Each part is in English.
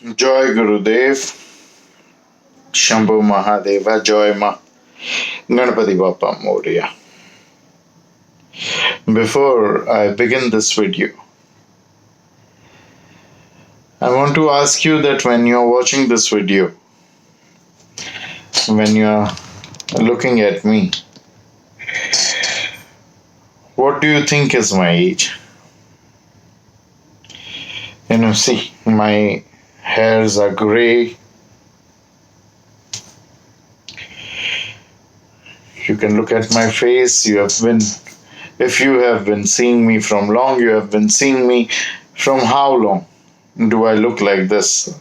Joy Gurudev, Shambhu Mahadeva, Joy Ma, Ganapati Bappa Moria. Before I begin this video, I want to ask you that when you're watching this video, when you're looking at me, what do you think is my age? See, my hairs are grey. You can look at my face. If you have been seeing me from long, you have been seeing me from how long do I look like this?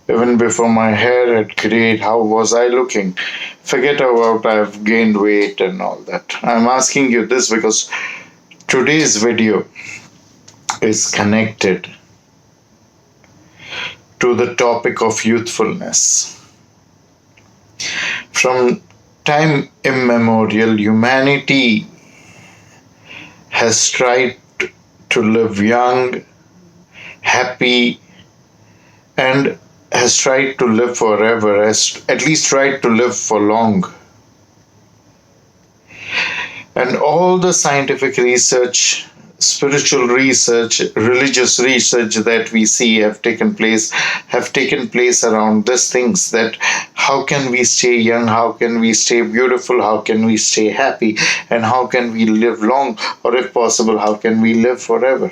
Even before my hair had grayed, how was I looking? Forget about I've gained weight and all that. I'm asking you this because today's video is connected to the topic of youthfulness. From time immemorial, humanity has tried to live young, happy, and has tried to live forever, has at least tried to live for long. And all the scientific research, spiritual research, religious research that we see have taken place around these things, that how can we stay young, how can we stay beautiful, how can we stay happy, and how can we live long, or if possible, how can we live forever.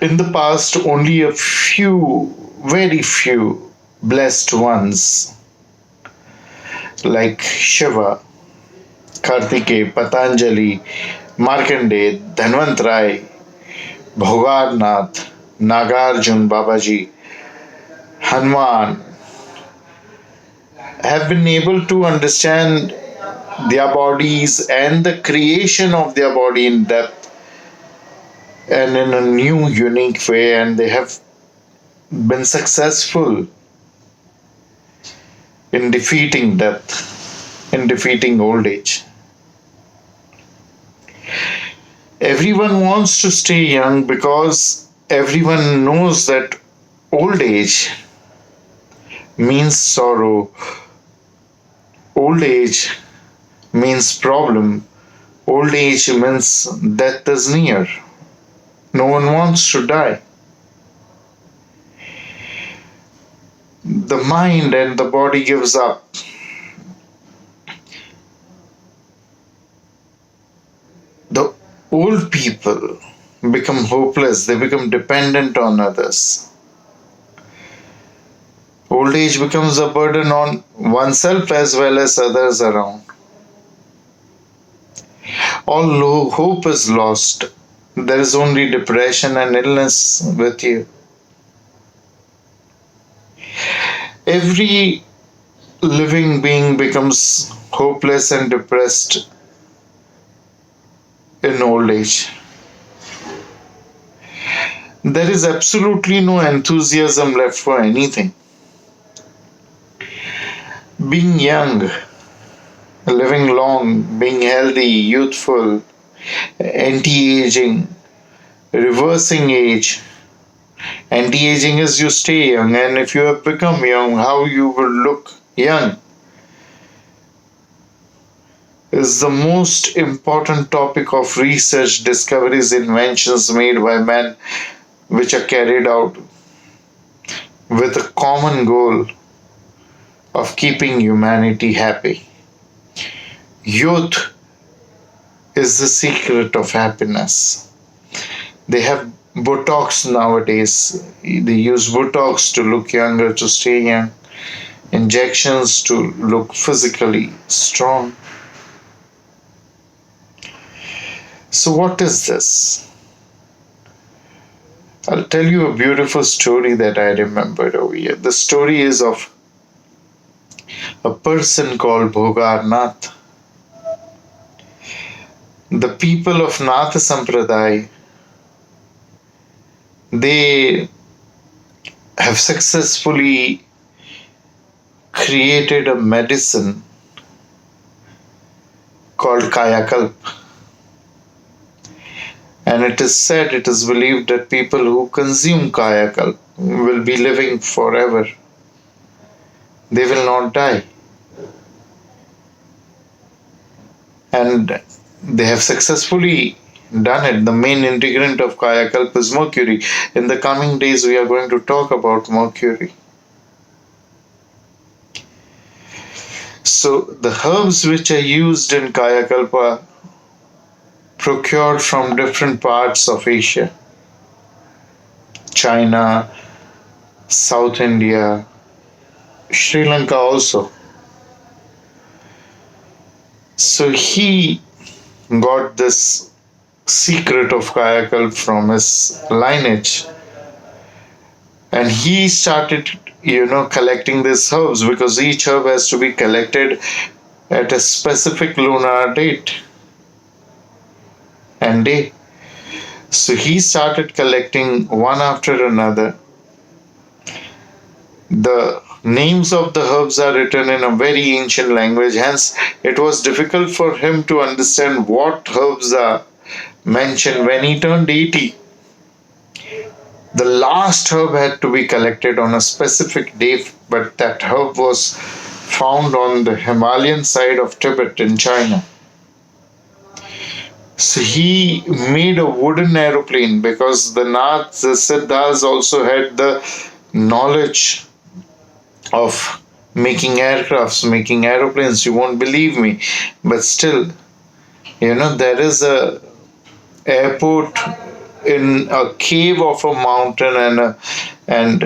In the past, only a few, very few blessed ones like Shiva, Kartikeya, Patanjali, Markandeya, Dhanvantari, Bhogarnath, Nagarjun Babaji, Hanuman have been able to understand their bodies and the creation of their body in depth and in a new, unique way, and they have been successful in defeating death, in defeating old age. Everyone wants to stay young because everyone knows that old age means sorrow, old age means problem, old age means death is near. No one wants to die. The mind and the body gives up. The old people become hopeless, they become dependent on others. Old age becomes a burden on oneself as well as others around. All hope is lost. There is only depression and illness with you. Every living being becomes hopeless and depressed in old age. There is absolutely no enthusiasm left for anything. Being young, living long, being healthy, youthful, anti-aging, reversing age. Anti-aging is you stay young, and if you have become young, how you will look young is the most important topic of research, discoveries, inventions made by man, which are carried out with a common goal of keeping humanity happy. Youth is the secret of happiness. They have Botox nowadays. They use Botox to look younger, to stay young. Injections to look physically strong. So what is this? I'll tell you a beautiful story that I remembered over here. The story is of a person called Bhogarnath. The people of Nath Sampradaya, they have successfully created a medicine called Kayakalp. And it is said, it is believed that people who consume kayakalp will be living forever. They will not die. And they have successfully done it. The main ingredient of kayakalp is mercury. In the coming days, we are going to talk about mercury. So, the herbs which are used in kayakalp are procured from different parts of Asia, China, South India, Sri Lanka also. So he got this secret of kayakalp from his lineage, and he started, collecting these herbs, because each herb has to be collected at a specific lunar date and day. So he started collecting one after another. The names of the herbs are written in a very ancient language, hence, it was difficult for him to understand what herbs are mentioned. When he turned 80, the last herb had to be collected on a specific day, but that herb was found on the Himalayan side of Tibet in China. So he made a wooden aeroplane, because the Naths, the Siddhas also had the knowledge of making aircrafts, making aeroplanes. You won't believe me, but still, there is a airport in a cave of a mountain, and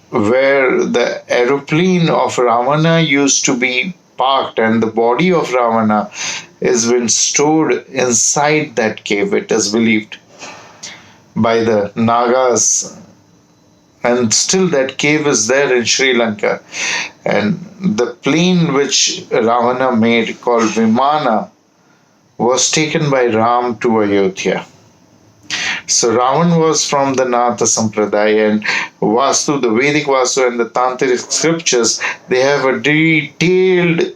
where the aeroplane of Ravana used to be parked, and the body of Ravana is been stored inside that cave, it is believed, by the Nagas. And still that cave is there in Sri Lanka. And the plane which Ravana made, called Vimana, was taken by Ram to Ayodhya. So Ravan was from the Natha Sampradaya, and Vastu, the Vedic Vastu and the Tantric scriptures, they have a detailed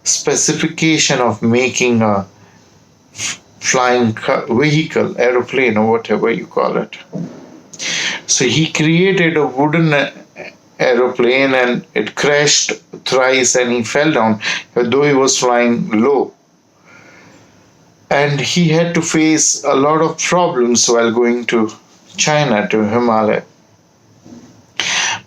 specification of making a flying vehicle, aeroplane, or whatever you call it. So he created a wooden aeroplane, and it crashed thrice and he fell down, though he was flying low. And he had to face a lot of problems while going to China, to Himalaya.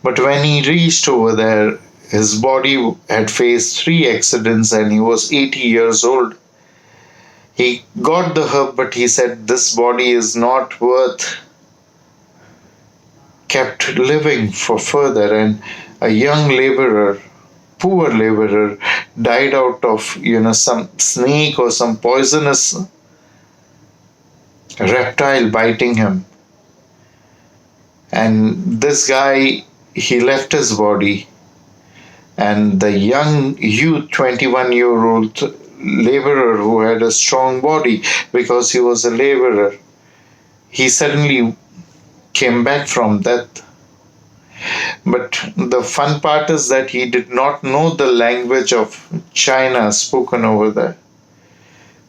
But when he reached over there, his body had faced 3 accidents and he was 80 years old. He got the herb, but he said, this body is not worth kept living for further. And a young laborer, poor laborer, died out of some snake or some poisonous reptile biting him. And this guy, he left his body, and the young youth, 21-year-old laborer who had a strong body because he was a laborer, he suddenly came back from death. But the fun part is that he did not know the language of China spoken over there.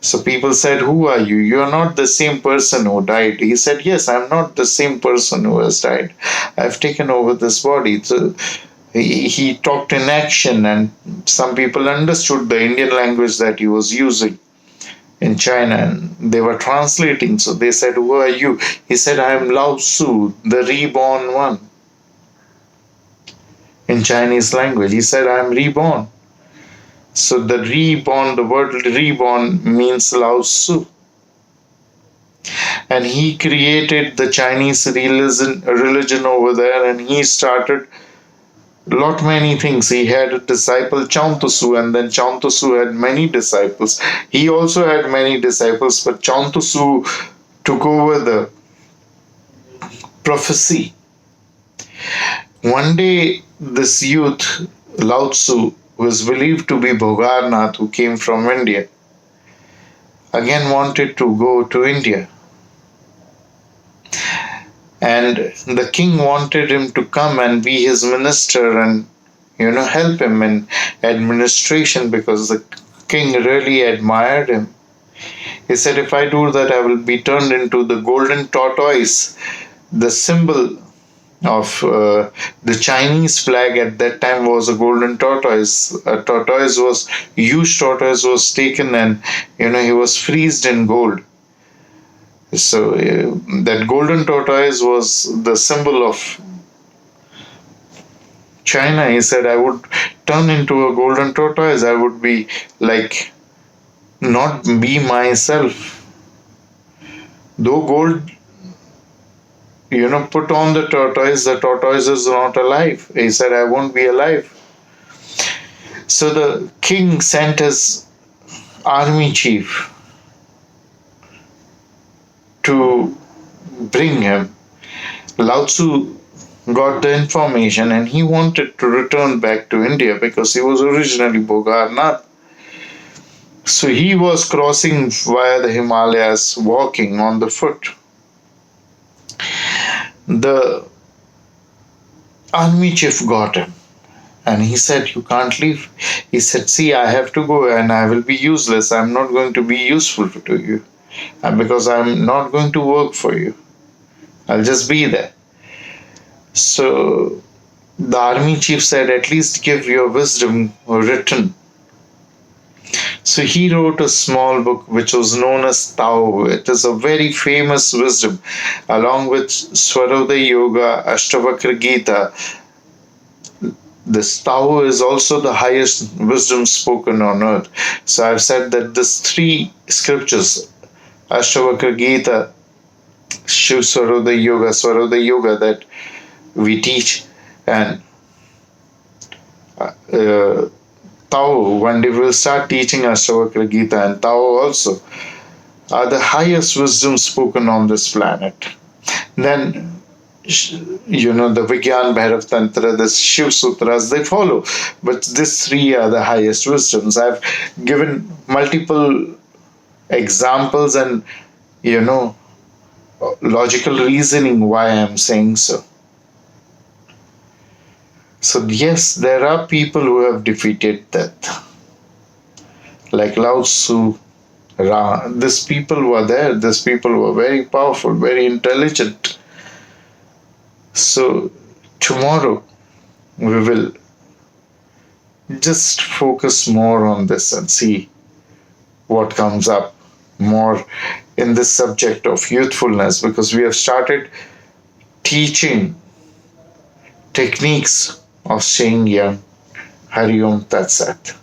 So people said, who are you? You are not the same person who died. He said, yes, I'm not the same person who has died. I've taken over this body. So he talked in action, and some people understood the Indian language that he was using in China, and they were translating. So they said, who are you? He said, I am Lao Tzu, the reborn one. In Chinese language, he said, I am reborn. So the reborn, the word reborn means Lao Tzu. And he created the Chinese religion over there, and he started lot many things. He had a disciple Chaun Tzu, and then Chaun Tzu had many disciples. He also had many disciples, but Chaun Tzu took over the prophecy. One day, this youth, Lao Tzu, was believed to be Bhogarnath, who came from India, again wanted to go to India. And the king wanted him to come and be his minister and, help him in administration, because the king really admired him. He said, if I do that, I will be turned into the golden tortoise, the symbol of the Chinese flag at that time was a golden tortoise. A tortoise was, huge tortoise was taken, and he was freezed in gold. So that golden tortoise was the symbol of China. He said, I would turn into a golden tortoise. I would be like, not be myself. Though gold, put on the tortoise is not alive. He said, I won't be alive. So the king sent his army chief to bring him. Lao Tzu got the information and he wanted to return back to India because he was originally Bogarnath. So he was crossing via the Himalayas, walking on the foot. The army chief got him and he said, you can't leave. He said, see, I have to go and I will be useless. I'm not going to be useful to you because I'm not going to work for you. I'll just be there. So the army chief said, at least give your wisdom written. So he wrote a small book which was known as Tao. It is a very famous wisdom, along with Swarodaya Yoga, Ashtavakra Gita. This Tao is also the highest wisdom spoken on earth. So I've said that these three scriptures, Ashtavakra Gita, Shiv Swarodaya Yoga that we teach, and Tao, one day we'll start teaching Ashtavakra Gita, and Tao also are the highest wisdom spoken on this planet. Then, the Vigyan Bhairav Tantra, the Shiv Sutras, they follow. But these three are the highest wisdoms. I've given multiple examples and, logical reasoning why I'm saying so. So yes, there are people who have defeated death. Like Lao Tzu, these people were there. These people were very powerful, very intelligent. So tomorrow we will just focus more on this and see what comes up more in this subject of youthfulness, because we have started teaching techniques of staying young. Aum Tatsat.